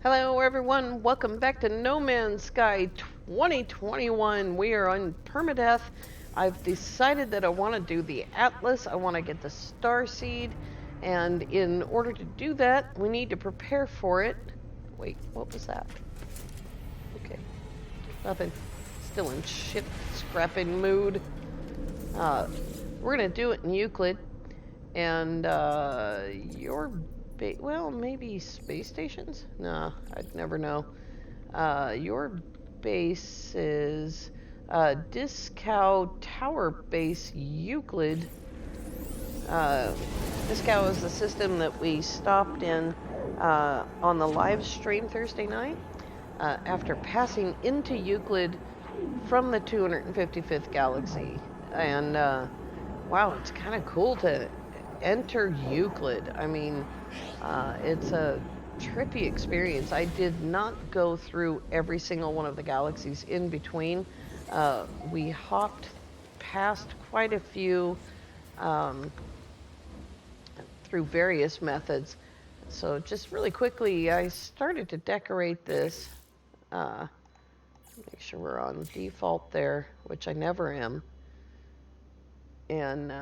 Hello everyone, welcome back to No Man's Sky 2021. We are on Permadeath. I've decided that I want to do the Atlas, I want to get the Star Seed, and in order to do that, we need to prepare for it. Wait, what was that? Okay, nothing. Still in ship scrapping mood. We're going to do it in Euclid, and well, maybe space stations? Nah, I'd never know. Your base is Discow Tower Base Euclid. Discow is the system that we stopped in on the live stream Thursday night after passing into Euclid from the 255th galaxy. And wow, it's kind of cool to enter Euclid. I mean, it's a trippy experience. I did not go through every single one of the galaxies in between. We hopped past quite a few through various methods. So just really quickly, I started to decorate this. Make sure we're on default there, which I never am. And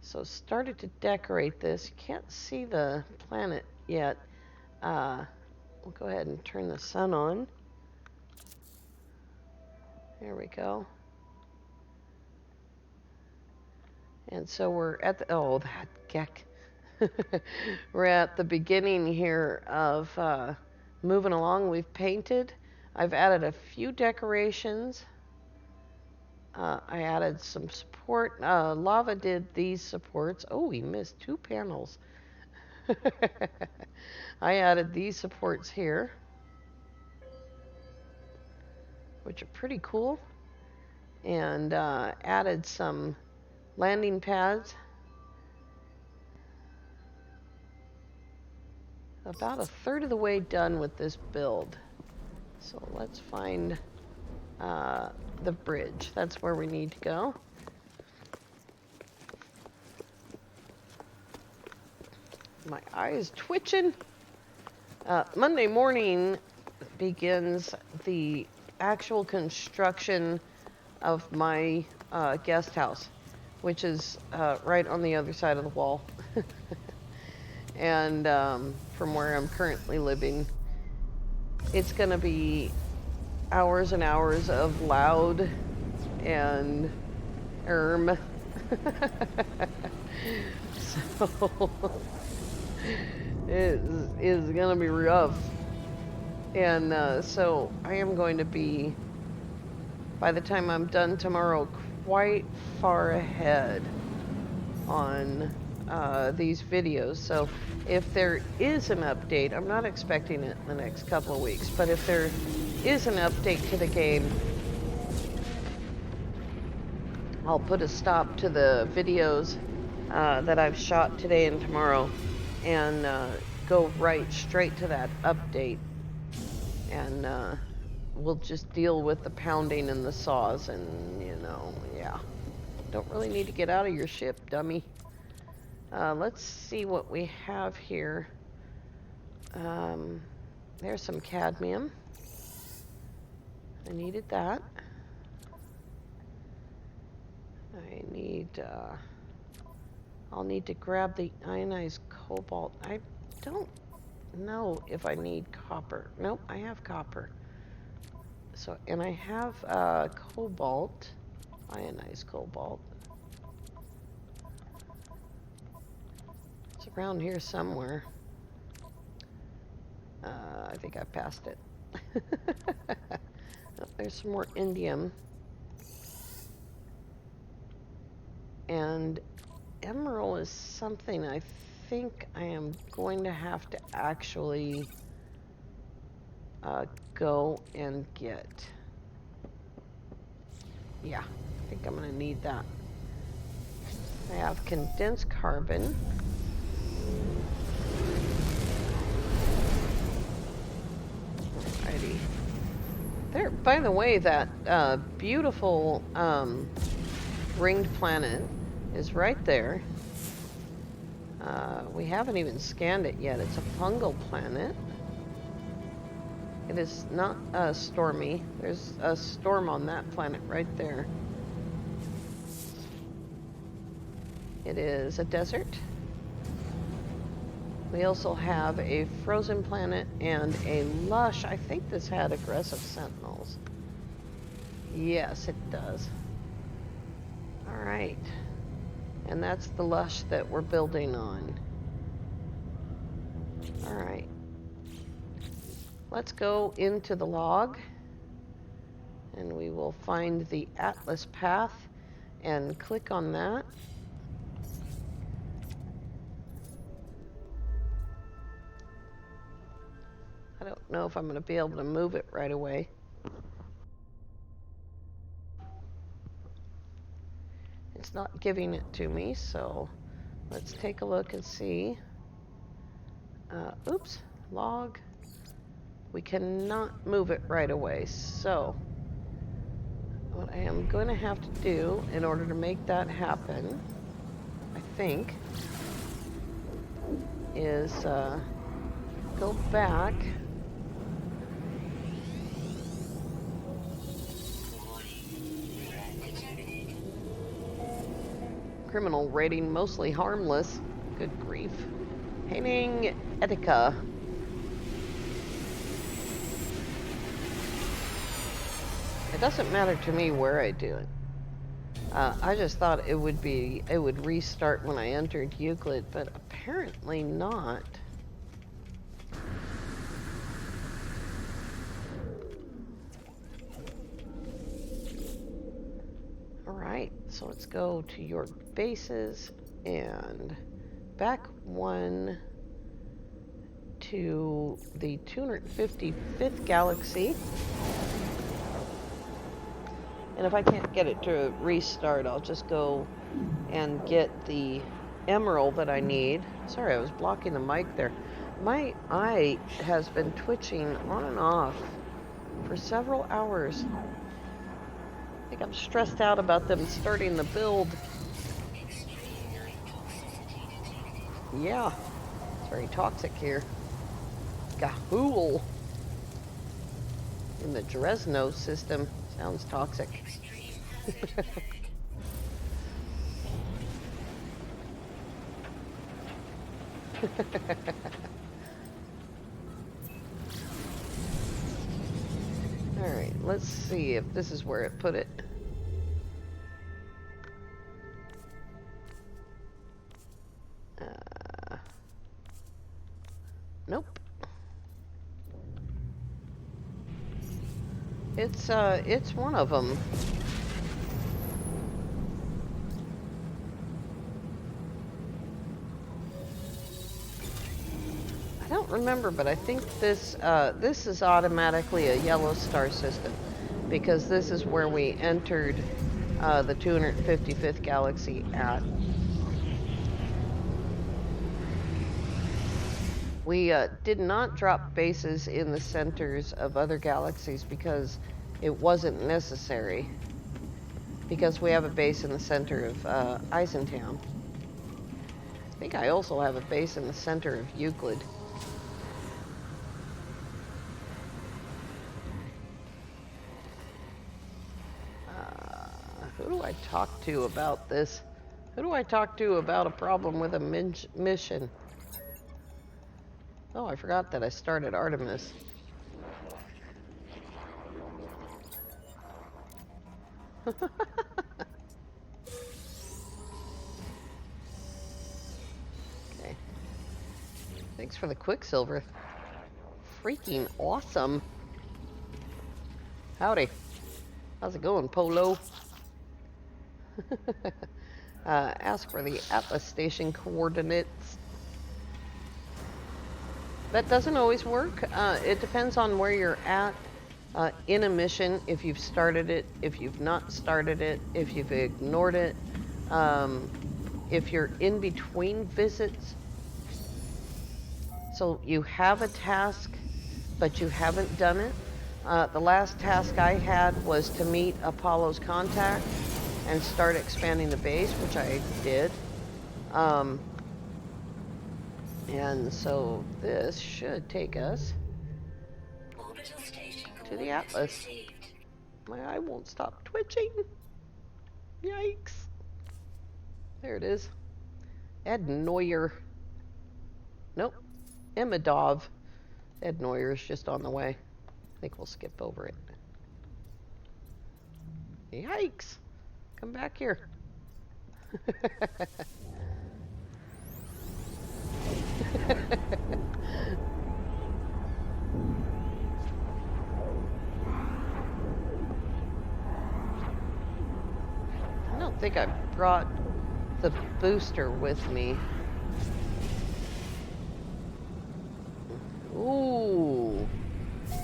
so started to decorate this. You can't see the planet yet. We'll go ahead and turn the sun on. There we go. And so we're at the, oh, that geck. We're at the beginning here of moving along. We've painted. I've added a few decorations. I added some support. Lava did these supports. Oh, we missed 2 panels. I added these supports here, which are pretty cool, and added some landing pads. About a third of the way done with this build. So let's find the bridge. That's where we need to go. My eye is twitching. Monday morning begins the actual construction of my guest house, which is right on the other side of the wall. And from where I'm currently living, it's going to be hours and hours of loud and so it is going to be rough. And so I am going to be, by the time I'm done tomorrow, quite far ahead on these videos. So if there is an update, I'm not expecting it in the next couple of weeks, but if there is an update to the game, I'll put a stop to the videos that I've shot today and tomorrow and go right straight to that update, and we'll just deal with the pounding and the saws, and yeah, don't really need to get out of your ship, dummy. Let's see what we have here. There's some cadmium. I needed that. I'll need to grab the ionized cobalt. I don't know if I need copper. Nope, I have copper. So, and I have cobalt, ionized cobalt. It's around here somewhere. I think I passed it. Oh, there's some more indium. And emerald is something I think I am going to have to actually go and get. Yeah, I think I'm going to need that. I have condensed carbon. Alrighty. There, by the way, that beautiful ringed planet is right there. We haven't even scanned it yet. It's a fungal planet. It is not stormy. There's a storm on that planet right there. It is a desert. We also have a frozen planet and a lush. I think this had aggressive sentinels. Yes, it does. All right. And that's the lush that we're building on. All right. Let's go into the log, and we will find the Atlas path and click on that. I don't know if I'm going to be able to move it right away. It's not giving it to me, so let's take a look and see. Oops, log. We cannot move it right away, so what I am going to have to do in order to make that happen, I think, is go back. Criminal rating mostly harmless. Good grief. Painting Etika. It doesn't matter to me where I do it. I just thought it would restart when I entered Euclid, but apparently not. Alright, so let's go to your bases and back one to the 255th galaxy. And if I can't get it to restart, I'll just go and get the emerald that I need. Sorry, I was blocking the mic there. My eye has been twitching on and off for several hours. I think I'm stressed out about them starting the build. Yeah, it's very toxic here. Gahool in the Sentinel System. Sounds toxic. Alright, let's see if this is where it put it. Nope. It's one of them. I don't remember, but I think this is automatically a yellow star system, because this is where we entered the 255th galaxy at. We did not drop bases in the centers of other galaxies because it wasn't necessary, because we have a base in the center of Eisentown. I think I also have a base in the center of Euclid. Who do I talk to about this? Who do I talk to about a problem with a mission? Oh, I forgot that I started Artemis. Okay. Thanks for the Quicksilver. Freaking awesome. Howdy. How's it going, Polo? Ask for the Atlas Station coordinates. That doesn't always work. It depends on where you're at in a mission, if you've started it, if you've not started it, if you've ignored it, if you're in between visits. So you have a task, but you haven't done it. The last task I had was to meet Apollo's contact and start expanding the base, which I did. And so this should take us to the Atlas. My eye won't stop twitching. Yikes. There it is. Ed Neuer. Nope. Emmadov. Ed Neuer is just on the way. I think we'll skip over it. Yikes. Come back here. I don't think I brought the booster with me. Ooh,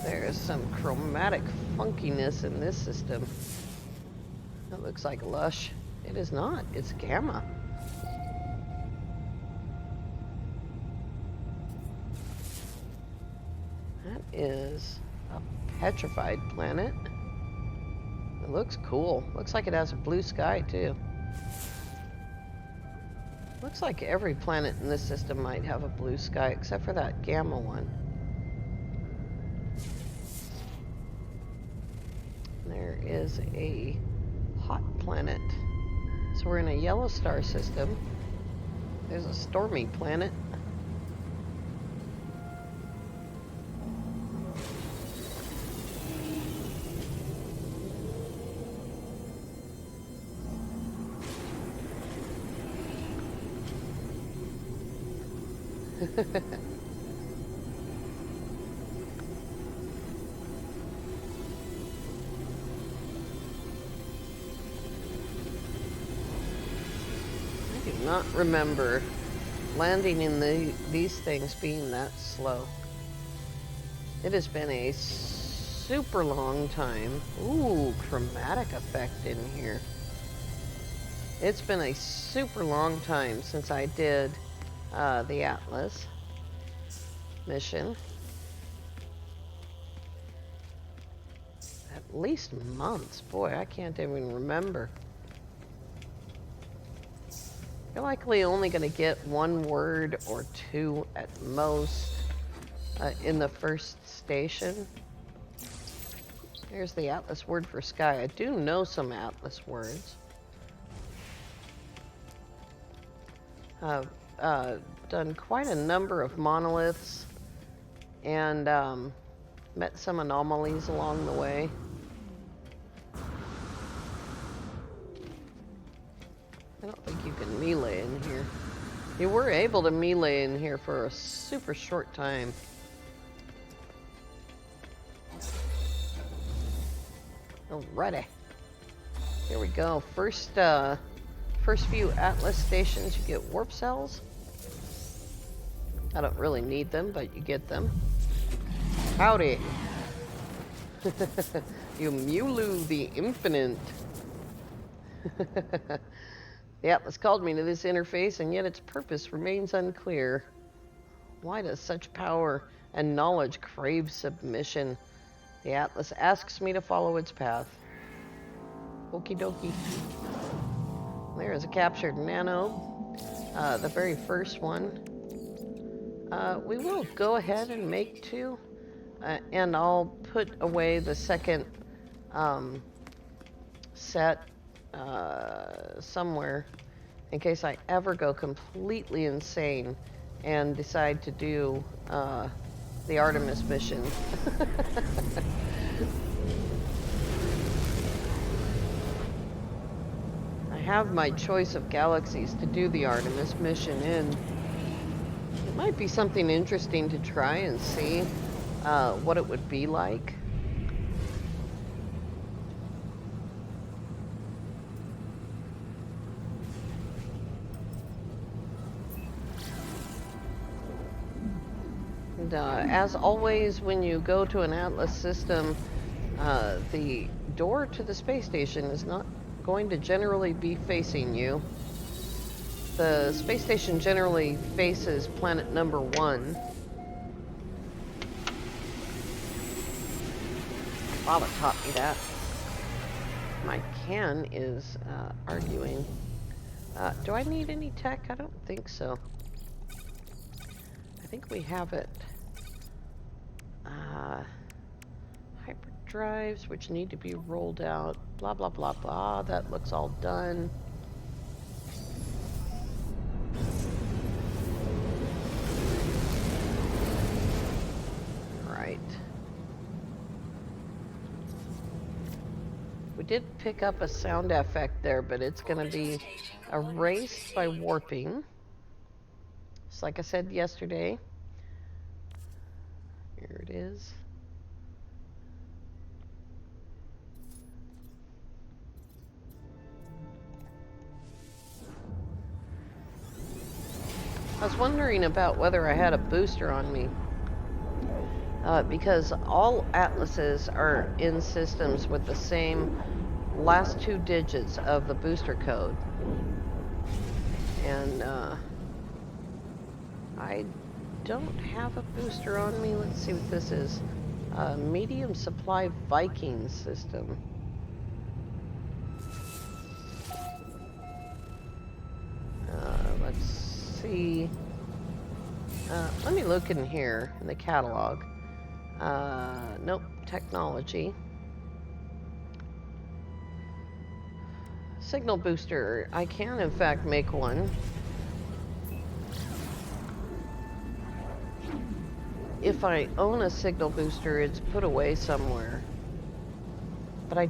there's some chromatic funkiness in this system. That looks like lush. It is not, it's gamma. That is a petrified planet. It looks cool. Looks like it has a blue sky too. Looks like every planet in this system might have a blue sky except for that gamma one. There is a hot planet. So we're in a yellow star system. There's a stormy planet. I do not remember landing in these things being that slow. It has been a super long time. Ooh, chromatic effect in here. It's been a super long time since I did the Atlas mission. At least months. Boy, I can't even remember. You're likely only going to get one word or two at most in the first station. There's the Atlas word for sky. I do know some Atlas words. Done quite a number of monoliths and met some anomalies along the way. I don't think you can melee in here. You were able to melee in here for a super short time. Alrighty. Here we go. First few Atlas stations, you get warp cells. I don't really need them, but you get them. Howdy. You Mulu the Infinite. The Atlas called me to this interface, and yet its purpose remains unclear. Why does such power and knowledge crave submission? The Atlas asks me to follow its path. Okie dokie. There is a captured nano, the very first one. We will go ahead and make two, and I'll put away the second set somewhere in case I ever go completely insane and decide to do the Artemis mission. I have my choice of galaxies to do the Artemis mission in. It might be something interesting to try and see what it would be like. And as always, when you go to an Atlas system, the door to the space station is not going to generally be facing you. The space station generally faces planet number 1. Baba taught me that. My can is arguing. Do I need any tech? I don't think so. think we have it. Hyperdrives, which need to be rolled out. Blah, blah, blah, blah. That looks all done. Right. We did pick up a sound effect there, but it's going to be erased by warping. Just like I said yesterday. Here it is. I was wondering about whether I had a booster on me. Because all atlases are in systems with the same last 2 digits of the booster code. And I don't have a booster on me. Let's see what this is. Medium supply Viking System. Let's see. Let me look in here in the catalog. Nope, technology. Signal booster. I can, in fact, make one. If I own a signal booster, it's put away somewhere. But I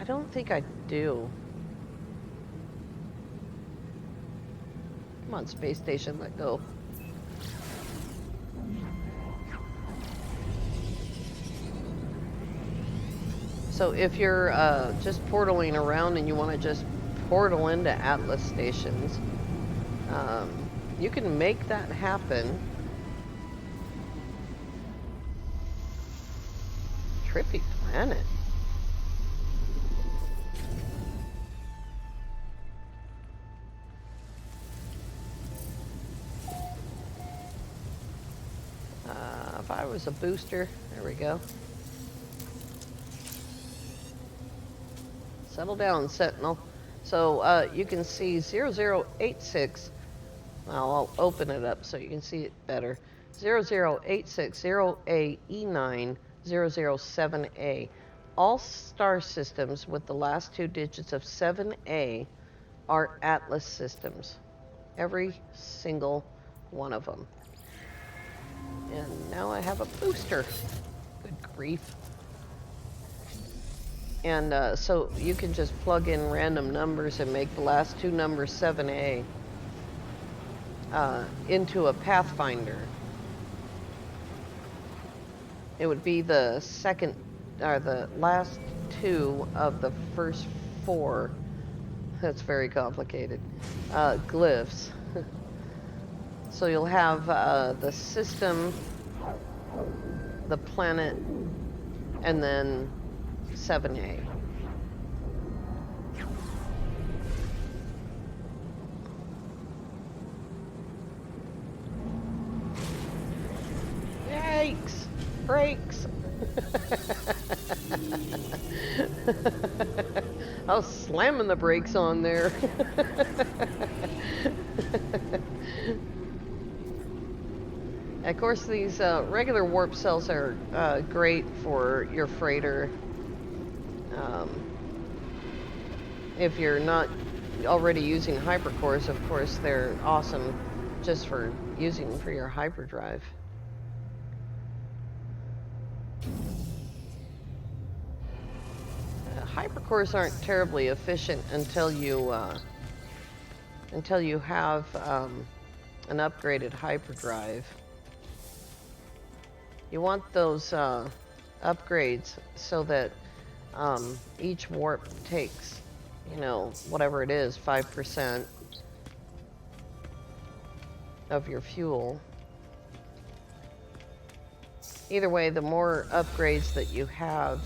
don't think I do. Come on, space station, let go. So if you're just portaling around and you want to just portal into Atlas stations, you can make that happen. Trippy planet. If I was a booster, there we go. Settle down, Sentinel. So you can see 0086. Well, I'll open it up so you can see it better. 00860AE9 007A. All star systems with the last 2 digits of 7A are Atlas systems. Every single one of them. And now I have a booster. Good grief. And so you can just plug in random numbers and make the last 2 numbers 7A into a Pathfinder. It would be the second, or the last 2 of the first 4. That's very complicated. Glyphs. So you'll have the system, the planet, and then 7A. Yikes! Brakes! I was slamming the brakes on there. Of course, these regular warp cells are great for your freighter. If you're not already using hypercores, of course, they're awesome just for using for your hyperdrive. Hypercores aren't terribly efficient until you have an upgraded hyperdrive. You want those upgrades so that each warp takes, you know, whatever it is, 5% of your fuel. Either way, the more upgrades that you have,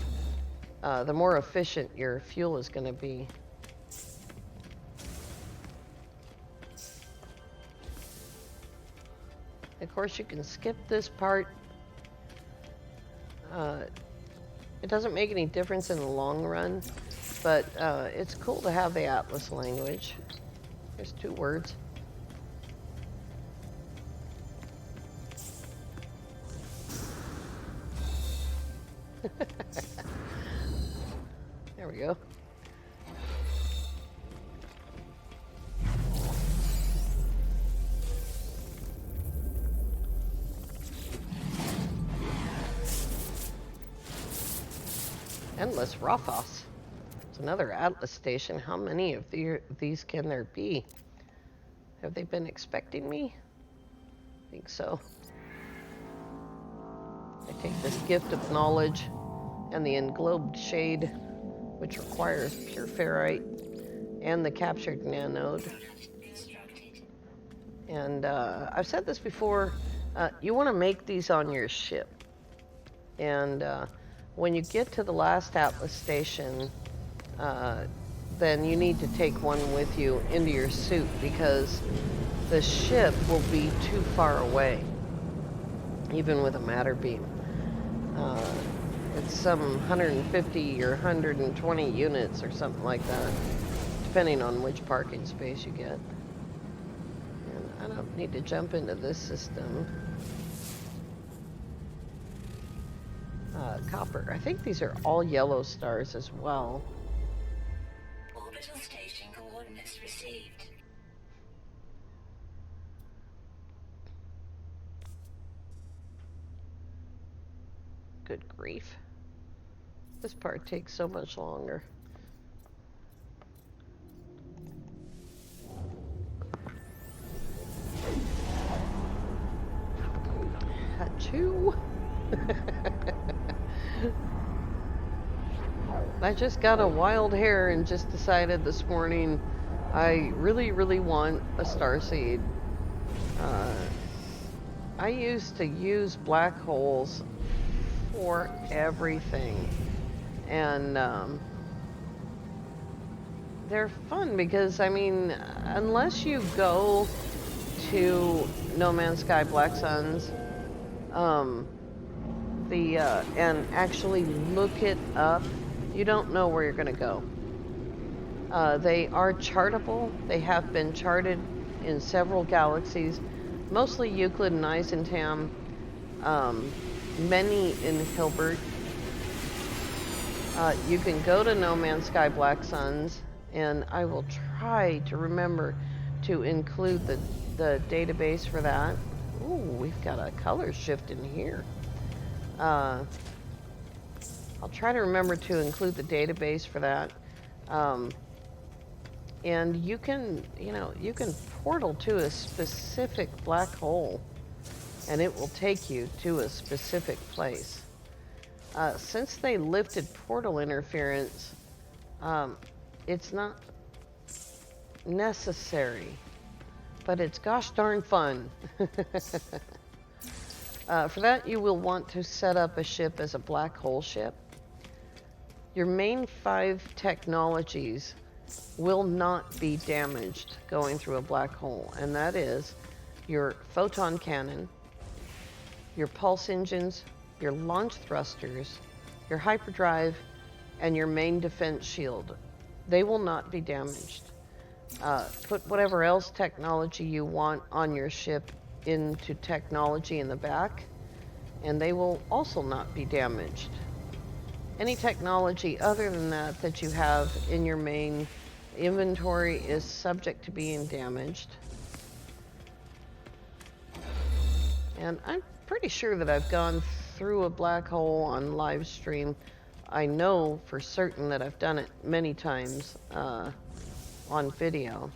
the more efficient your fuel is going to be. Of course, you can skip this part. It doesn't make any difference in the long run, but it's cool to have the Atlas language. There's 2 words. There we go. Endless Rothos. It's another Atlas station. How many of these can there be? Have they been expecting me? I think so. I take this gift of knowledge and the englobed shade, which requires pure ferrite and the captured nanode. And I've said this before, you want to make these on your ship. And when you get to the last Atlas station, then you need to take one with you into your suit because the ship will be too far away, even with a matter beam. It's some 150 or 120 units or something like that, depending on which parking space you get. And I don't need to jump into this system. Copper. I think these are all yellow stars as well. Orbital station coordinates received. Good grief. This part takes so much longer. Achoo! I just got a wild hair and just decided this morning I really, really want a starseed. I used to use black holes for everything, and they're fun because, I mean, unless you go to No Man's Sky Black Suns, and actually look it up, you don't know where you're going to go. They are chartable. They have been charted in several galaxies, mostly Euclid and Eisentam, many in Hilbert. You can go to No Man's Sky Black Suns, and I will try to remember to include the database for that. Ooh, we've got a color shift in here. I'll try to remember to include the database for that. And you can portal to a specific black hole, and it will take you to a specific place. Since they lifted portal interference, it's not necessary, but it's gosh darn fun. For that, you will want to set up a ship as a black hole ship. Your main 5 technologies will not be damaged going through a black hole, and that is your photon cannon, your pulse engines, your launch thrusters, your hyperdrive, and your main defense shield. They will not be damaged. Put whatever else technology you want on your ship into technology in the back, and they will also not be damaged. Any technology other than that you have in your main inventory is subject to being damaged. And I'm pretty sure that I've gone through a black hole on live stream. I know for certain that I've done it many times on video.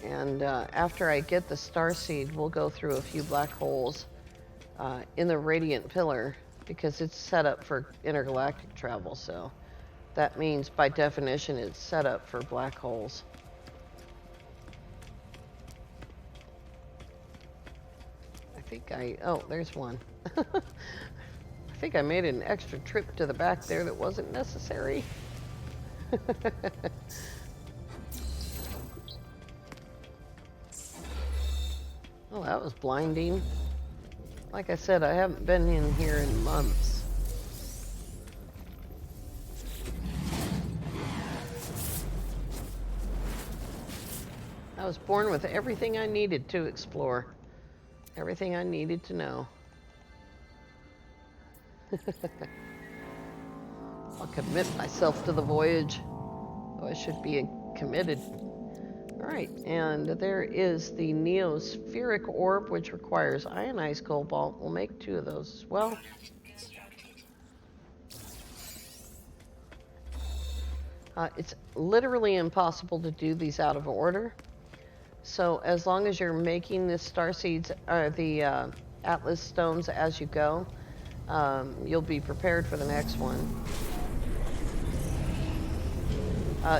And after I get the starseed, we'll go through a few black holes in the Radiant Pillar, because it's set up for intergalactic travel, so that means by definition it's set up for black holes. Oh, there's one. I think I made an extra trip to the back there that wasn't necessary. Oh, that was blinding. Like I said, I haven't been in here in months. I was born with everything I needed to explore. Everything I needed to know. I'll commit myself to the voyage. Oh, I should be committed. Alright, and there is the neospheric orb, which requires ionized cobalt. We'll make 2 of those as well. It's literally impossible to do these out of order. So as long as you're making the starseeds, or the Atlas stones as you go, you'll be prepared for the next one.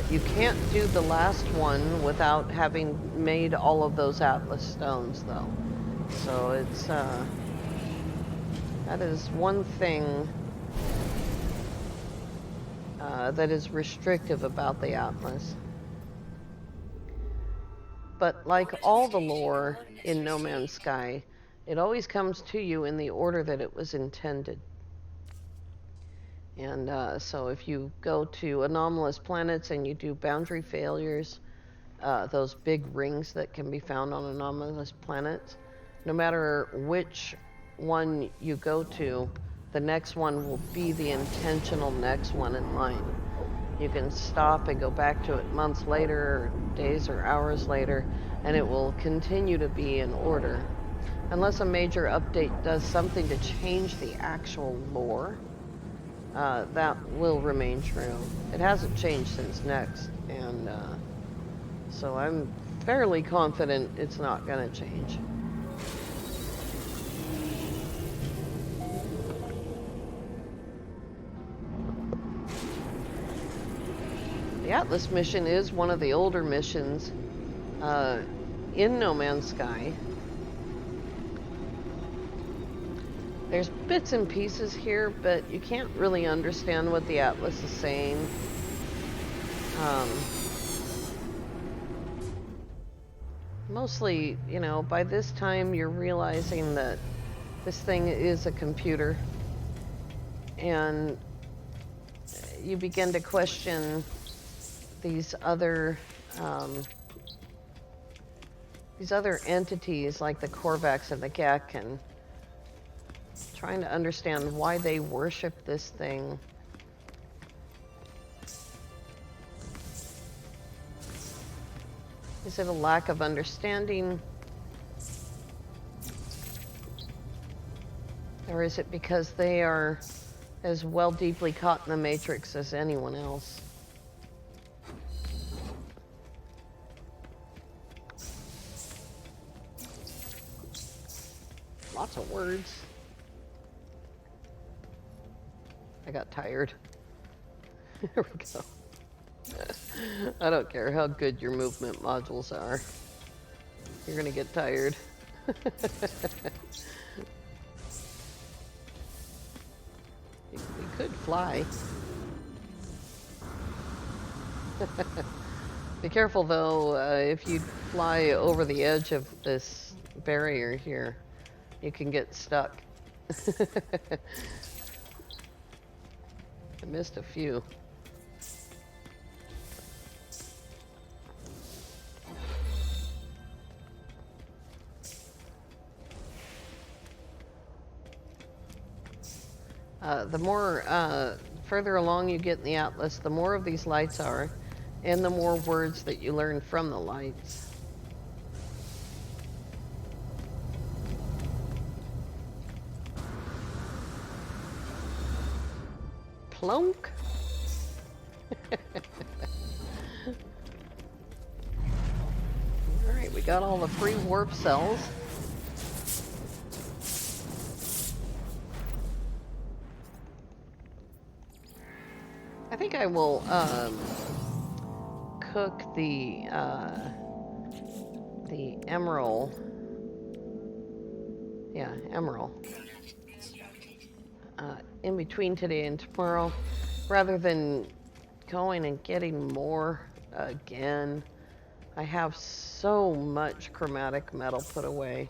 You can't do the last one without having made all of those Atlas stones, though. So it's, that is one thing that is restrictive about the Atlas. But like all the lore in No Man's Sky, it always comes to you in the order that it was intended. And so if you go to anomalous planets and you do boundary failures, those big rings that can be found on anomalous planets, no matter which one you go to, the next one will be the intentional next one in line. You can stop and go back to it months later, or days or hours later, and it will continue to be in order. Unless a major update does something to change the actual lore, that will remain true. It hasn't changed since Next, and so I'm fairly confident it's not going to change. The Atlas mission is one of the older missions in No Man's Sky. There's bits and pieces here, but you can't really understand what the Atlas is saying. Mostly, you know, by this time you're realizing that this thing is a computer, and you begin to question these other entities like the Korvax and the Gek, and trying to understand why they worship this thing. Is it a lack of understanding? Or is it because they are as well deeply caught in the Matrix as anyone else? Lots of words. I got tired. There we go. I don't care how good your movement modules are. You're gonna get tired. You could fly. Be careful though, if you fly over the edge of this barrier here, you can get stuck. I missed a few. The more further along you get in the Atlas, the more of these lights are, and the more words that you learn from the lights. Plunk. Alright, we got all the free warp cells. I think I will cook the emerald. Yeah, emerald. In between today and tomorrow, rather than going and getting more again. I have so much chromatic metal put away.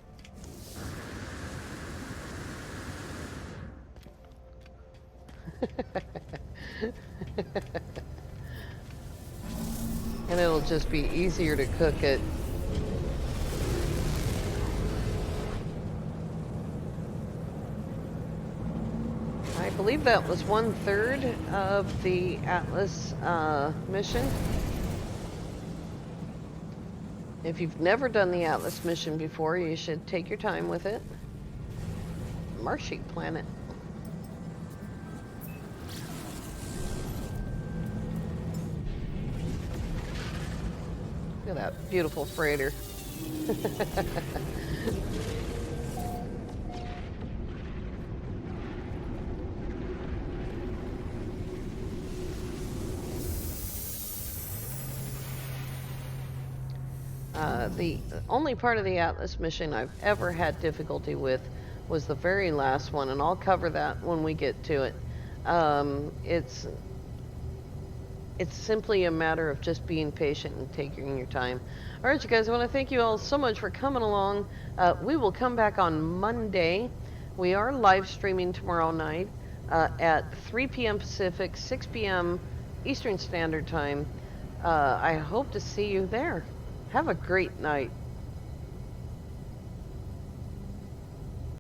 And it'll just be easier to cook it. I believe that was 1/3 of the Atlas mission. If you've never done the Atlas mission before, you should take your time with it. Marshy planet. Look at that beautiful freighter. The only part of the Atlas mission I've ever had difficulty with was the very last one, and I'll cover that when we get to it. It's simply a matter of just being patient and taking your time. All right, you guys, I want to thank you all so much for coming along. We will come back on Monday. We are live streaming tomorrow night at 3 p.m. Pacific, 6 p.m. Eastern Standard Time. I hope to see you there. Have a great night.